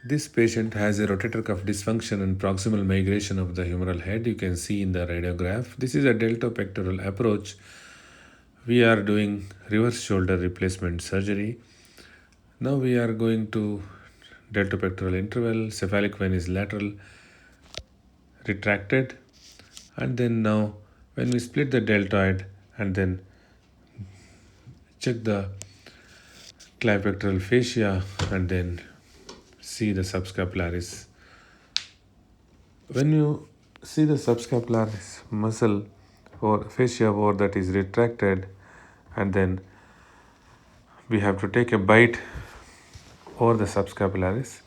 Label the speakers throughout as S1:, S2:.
S1: This patient has a rotator cuff dysfunction and proximal migration of the humeral head. You can see in the radiograph. This is a deltopectoral approach. We are doing reverse shoulder replacement surgery. Now we are going to deltopectoral interval. Cephalic vein is lateral, retracted, and then now when we split the deltoid and then check the clavipectoral fascia and then see the subscapularis. When you see the subscapularis muscle or fascia over that is retracted, and then we have to take a bite over the subscapularis,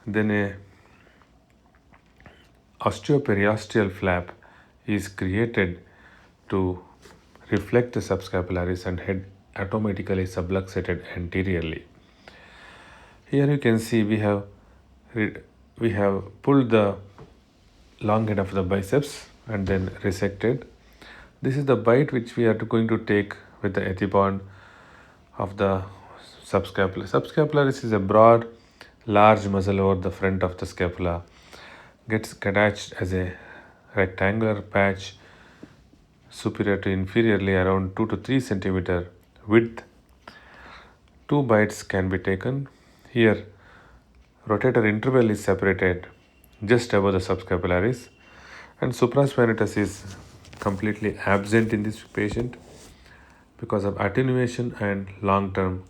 S1: then a osteoperiosteal flap is created to reflect the subscapularis and head automatically subluxated anteriorly. Here you can see we have pulled the long head of the biceps and then resected. This is the bite which we are going to take with the ethipon of the subscapula. Subscapularis is a broad, large muscle over the front of the scapula. Gets attached as a rectangular patch superior to inferiorly around 2 to 3 centimeter width. 2 bites can be taken. Here, rotator interval is separated just above the subscapularis, and supraspinatus is completely absent in this patient because of attenuation and long-term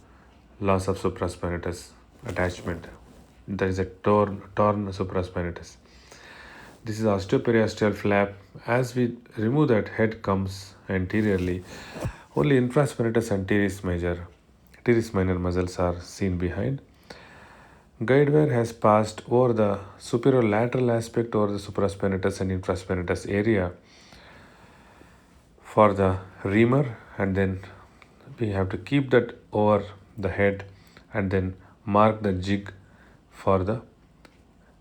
S1: loss of supraspinatus attachment. There is a torn supraspinatus. This is osteoperiosteal flap. As we remove that, head comes anteriorly. Only infraspinatus and teres minor muscles are seen behind. Guide wire has passed over the superior lateral aspect over the supraspinatus and infraspinatus area for the reamer, and then we have to keep that over the head and then mark the jig for the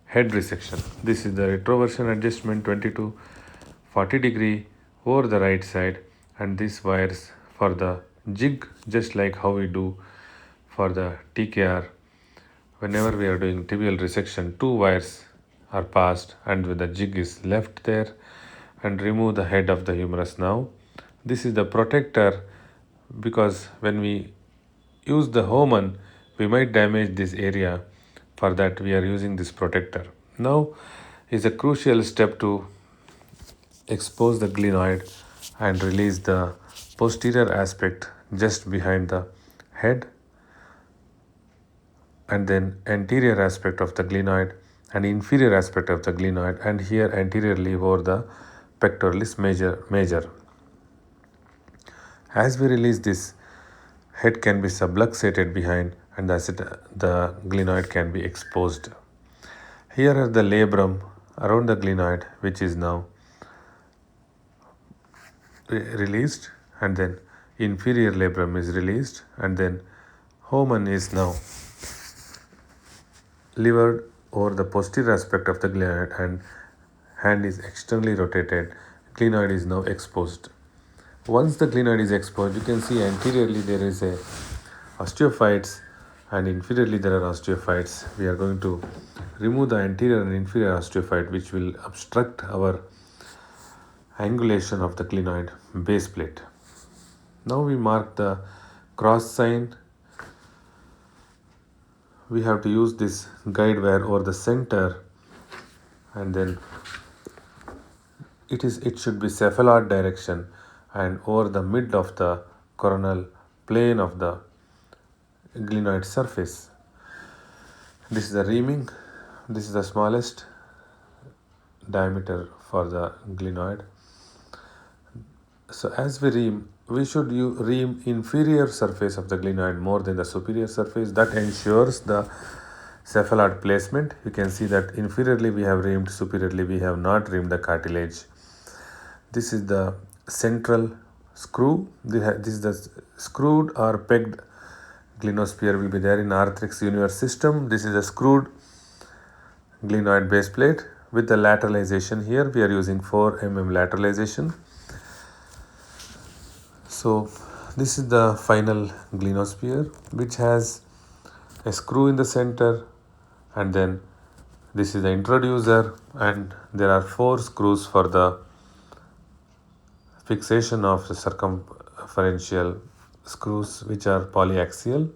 S1: head resection. This is the retroversion adjustment 20 to 40 degree over the right side, and these wires for the jig, just like how we do for the TKR. Whenever we are doing tibial resection, 2 wires are passed and the jig is left there, and remove the head of the humerus now. This is the protector, because when we use the Hohmann, we might damage this area. For that we are using this protector. Now is a crucial step to expose the glenoid and release the posterior aspect just behind the head, and then anterior aspect of the glenoid and inferior aspect of the glenoid, and here anteriorly over the pectoralis major. As we release this, head can be subluxated behind, and the glenoid can be exposed. Here are the labrum around the glenoid, which is now released, and then inferior labrum is released, and then Hohmann is now levered over the posterior aspect of the glenoid, and hand is externally rotated. Glenoid is now exposed. Once the glenoid is exposed, you can see anteriorly there is a osteophytes and inferiorly there are osteophytes. We are going to remove the anterior and inferior osteophyte, which will obstruct our angulation of the glenoid base plate. Now we mark the cross sign. We have to use this guide wire over the center, and then it should be cephalad direction and over the mid of the coronal plane of the glenoid surface. This is the reaming. This is the smallest diameter for the glenoid. So as we ream, we should ream inferior surface of the glenoid more than the superior surface. That ensures the cephalad placement. You can see that inferiorly we have reamed, superiorly we have not reamed the cartilage. This is the central screw. This is the screwed or pegged glenosphere will be there in Arthrex universe system. This is a screwed glenoid base plate with the lateralization. Here we are using 4 mm lateralization. So this is the final glenosphere, which has a screw in the center and then this is the introducer, and there are 4 screws for the fixation of the circumferential screws, which are polyaxial.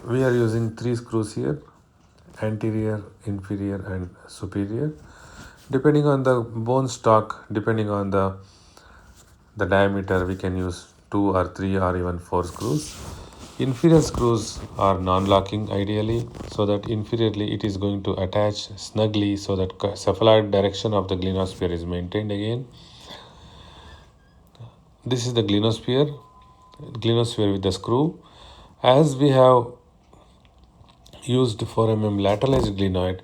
S1: We are using 3 screws here: anterior, inferior, and superior. Depending on the bone stock, depending on the diameter, we can use 2 or 3 or even 4 screws. Inferior screws are non-locking ideally, so that inferiorly it is going to attach snugly so that cephaloid direction of the glenosphere is maintained again. This is the glenosphere with the screw. As we have used 4 mm lateralized glenoid,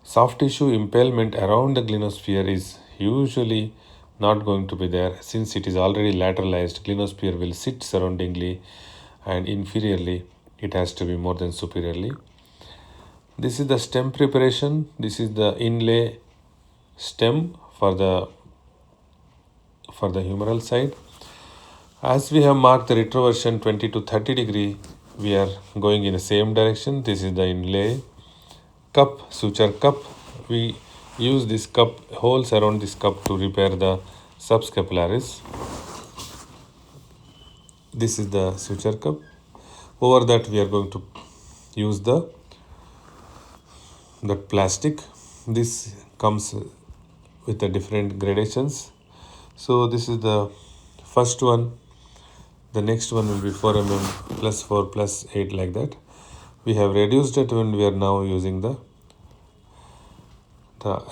S1: soft tissue impalement around the glenosphere is usually not going to be there. Since it is already lateralized, glenosphere will sit surroundingly, and inferiorly it has to be more than superiorly. This is the stem preparation. This is the inlay stem for the humeral side. As we have marked the retroversion 20 to 30 degree, we are going in the same direction. This is the inlay cup, suture cup. We use this cup, holes around this cup, to repair the subscapularis. This is the suture cup. Over that we are going to use the plastic. This comes with the different gradations. So this is the first one. The next one will be 4 mm plus 4 plus 8, like that. We have reduced it, and we are now using the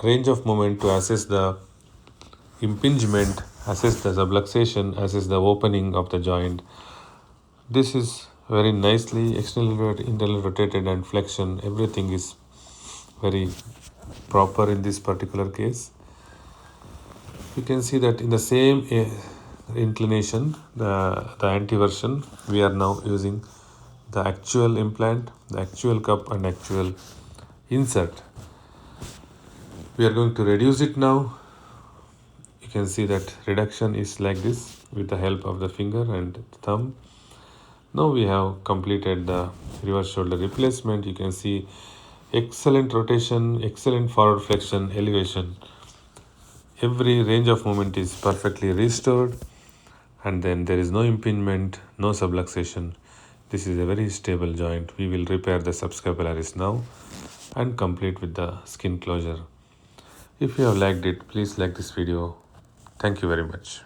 S1: range of moment to assess the impingement, assess the subluxation, assess the opening of the joint. This is very nicely external, internal rotated, and flexion. Everything is very proper in this particular case. You can see that in the same inclination, the anteversion, we are now using the actual implant, the actual cup, and actual insert. We are going to reduce it now. You can see that reduction is like this with the help of the finger and thumb. Now we have completed the reverse shoulder replacement. You can see excellent rotation, excellent forward flexion, elevation. Every range of movement is perfectly restored, and then there is no impingement, no subluxation. This is a very stable joint. We will repair the subscapularis now and complete with the skin closure. If you have liked it, please like this video. Thank you very much.